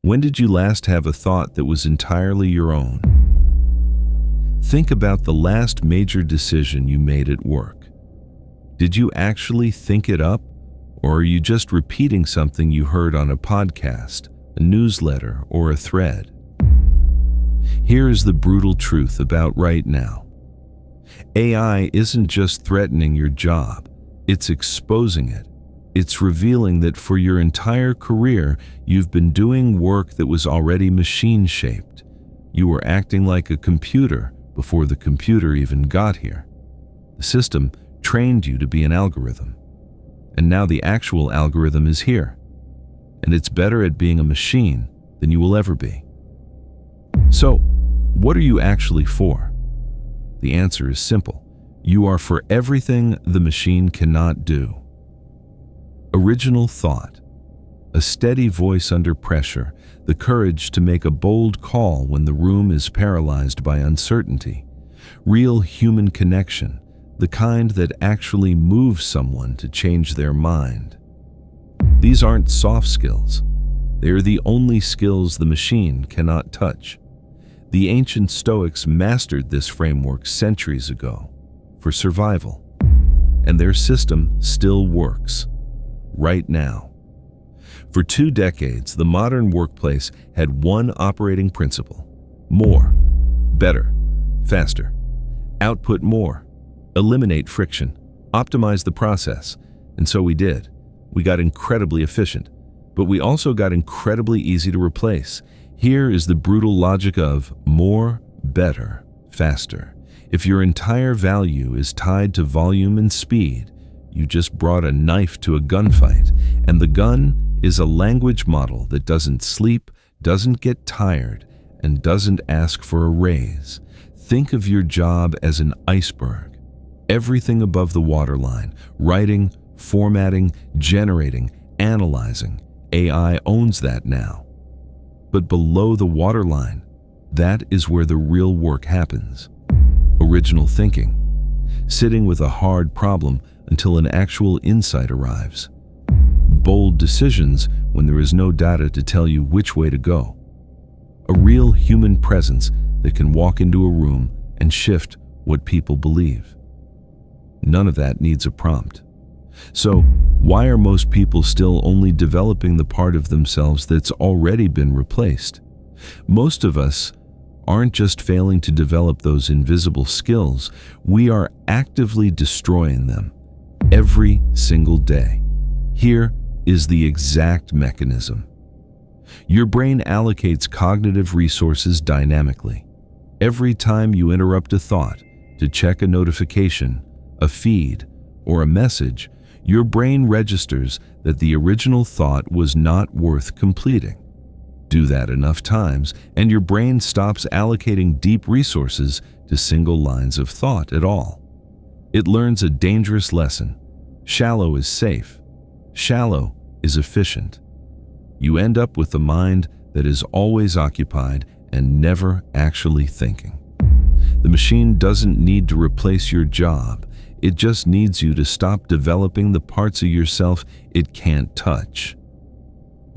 When did you last have a thought that was entirely your own? Think about the last major decision you made at work. Did you actually think it up, or are you just repeating something you heard on a podcast, a newsletter, or a thread? Here is the brutal truth about right now. AI isn't just threatening your job, it's exposing it. It's revealing that for your entire career, you've been doing work that was already machine-shaped. You were acting like a computer before the computer even got here. The system trained you to be an algorithm. And now the actual algorithm is here. And it's better at being a machine than you will ever be. So, what are you actually for? The answer is simple. You are for everything the machine cannot do. Original thought, a steady voice under pressure, the courage to make a bold call when the room is paralyzed by uncertainty, real human connection, the kind that actually moves someone to change their mind. These aren't soft skills. They are the only skills the machine cannot touch. The ancient Stoics mastered this framework centuries ago for survival, and their system still works. Right now. For 2 decades, the modern workplace had one operating principle: more, better, faster. Output more, eliminate friction, optimize the process. And so we did. We got incredibly efficient, but we also got incredibly easy to replace. Here is the brutal logic of more, better, faster. If your entire value is tied to volume and speed, you just brought a knife to a gunfight, and the gun is a language model that doesn't sleep, doesn't get tired, and doesn't ask for a raise. Think of your job as an iceberg. Everything above the waterline, writing, formatting, generating, analyzing. AI owns that now. But below the waterline, that is where the real work happens. Original thinking. Sitting with a hard problem until an actual insight arrives. Bold decisions when there is no data to tell you which way to go. A real human presence that can walk into a room and shift what people believe. None of that needs a prompt. So, why are most people still only developing the part of themselves that's already been replaced? Most of us aren't just failing to develop those invisible skills, we are actively destroying them every single day. Here is the exact mechanism. Your brain allocates cognitive resources dynamically. Every time you interrupt a thought to check a notification, a feed, or a message, your brain registers that the original thought was not worth completing. Do that enough times, and your brain stops allocating deep resources to single lines of thought at all. It learns a dangerous lesson. Shallow is safe. Shallow is efficient. You end up with a mind that is always occupied and never actually thinking. The machine doesn't need to replace your job. It just needs you to stop developing the parts of yourself it can't touch.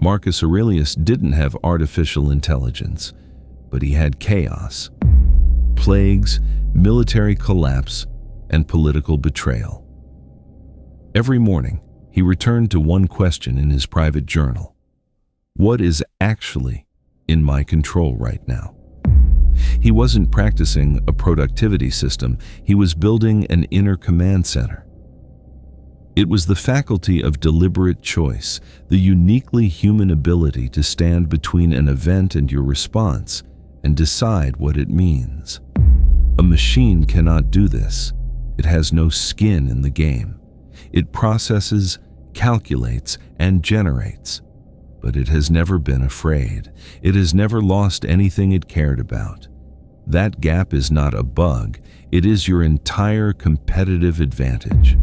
Marcus Aurelius didn't have artificial intelligence, but he had chaos, plagues, military collapse, and political betrayal. Every morning, he returned to one question in his private journal. What is actually in my control right now? He wasn't practicing a productivity system, he was building an inner command center. It was the faculty of deliberate choice, the uniquely human ability to stand between an event and your response and decide what it means. A machine cannot do this. It has no skin in the game. It processes, calculates, and generates. But it has never been afraid. It has never lost anything it cared about. That gap is not a bug. It is your entire competitive advantage.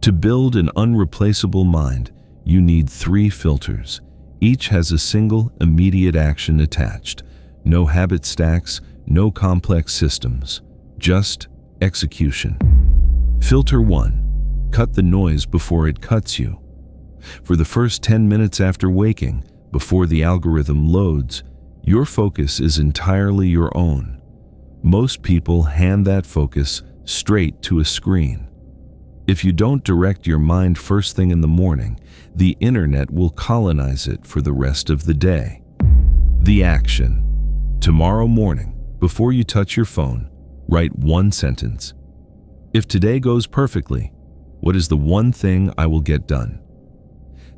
To build an unreplaceable mind, you need 3 filters. Each has a single, immediate action attached. No habit stacks, no complex systems. Just execution. Filter 1. Cut the noise before it cuts you. For the first 10 minutes after waking, Before the algorithm loads, your focus is entirely your own. Most people hand that focus straight to a screen. If you don't direct your mind first thing in the morning, the internet will colonize it for the rest of the day. The action. Tomorrow morning, before you touch your phone, write one sentence. If today goes perfectly, what is the one thing I will get done?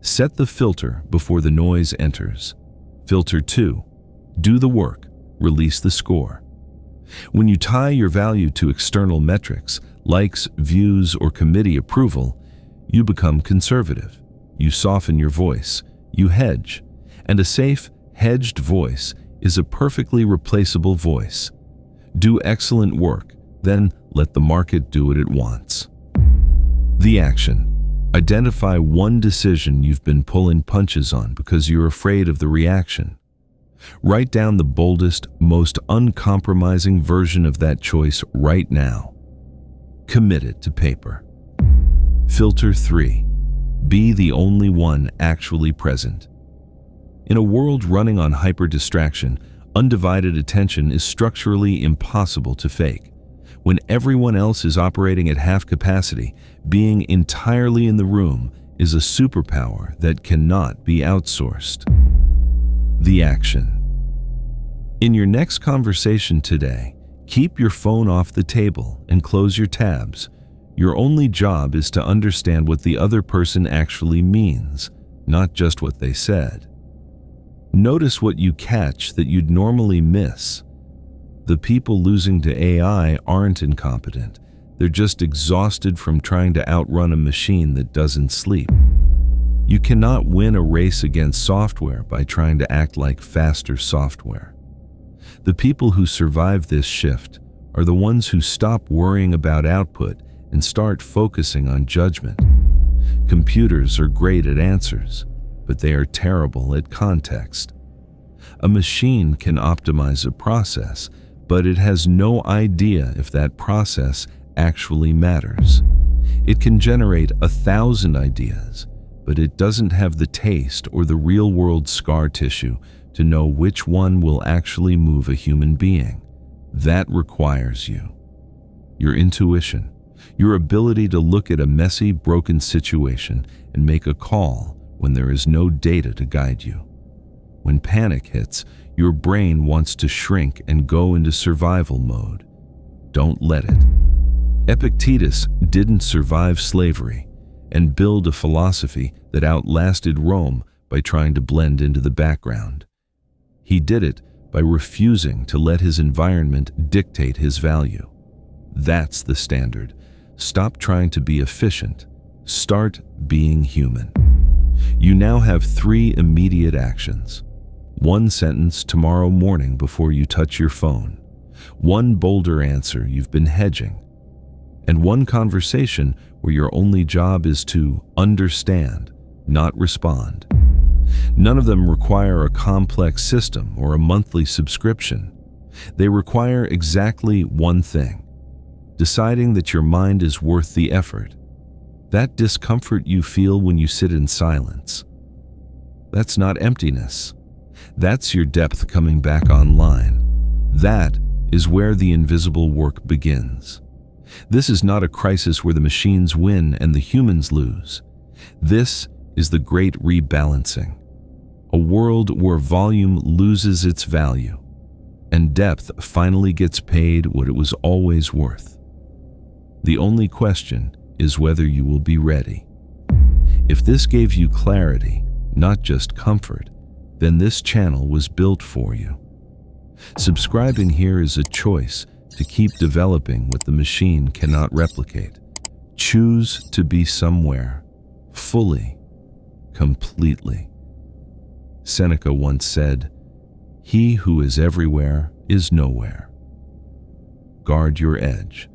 Set the filter before the noise enters. Filter 2. Do the work, release the score. When you tie your value to external metrics, likes, views, or committee approval, you become conservative. You soften your voice, you hedge, and a safe, hedged voice is a perfectly replaceable voice. Do excellent work, then let the market do what it wants. The action. Identify one decision you've been pulling punches on because you're afraid of the reaction. Write down the boldest, most uncompromising version of that choice right now. Commit it to paper. Filter 3. Be the only one actually present. In a world running on hyper-distraction, undivided attention is structurally impossible to fake. When everyone else is operating at half capacity, being entirely in the room is a superpower that cannot be outsourced. The action. In your next conversation today, keep your phone off the table and close your tabs. Your only job is to understand what the other person actually means, not just what they said. Notice what you catch that you'd normally miss. The people losing to AI aren't incompetent. They're just exhausted from trying to outrun a machine that doesn't sleep. You cannot win a race against software by trying to act like faster software. The people who survive this shift are the ones who stop worrying about output and start focusing on judgment. Computers are great at answers, but they are terrible at context. A machine can optimize a process, but it has no idea if that process actually matters. It can generate 1,000 ideas, but it doesn't have the taste or the real-world scar tissue to know which one will actually move a human being. That requires you. Your intuition, your ability to look at a messy, broken situation and make a call when there is no data to guide you. When panic hits, your brain wants to shrink and go into survival mode. Don't let it. Epictetus didn't survive slavery and build a philosophy that outlasted Rome by trying to blend into the background. He did it by refusing to let his environment dictate his value. That's the standard. Stop trying to be efficient. Start being human. You now have 3 immediate actions. 1 sentence tomorrow morning before you touch your phone. 1 bolder answer you've been hedging. And 1 conversation where your only job is to understand, not respond. None of them require a complex system or a monthly subscription. They require exactly one thing: deciding that your mind is worth the effort. That discomfort you feel when you sit in silence. That's not emptiness. That's your depth coming back online. That is where the invisible work begins. This is not a crisis where the machines win and the humans lose. This is the Great Rebalancing. A world where volume loses its value and depth finally gets paid what it was always worth. The only question is whether you will be ready. If this gave you clarity, not just comfort, then this channel was built for you. Subscribing here is a choice to keep developing what the machine cannot replicate. Choose to be somewhere, fully, completely. Seneca once said, "He who is everywhere is nowhere." Guard your edge.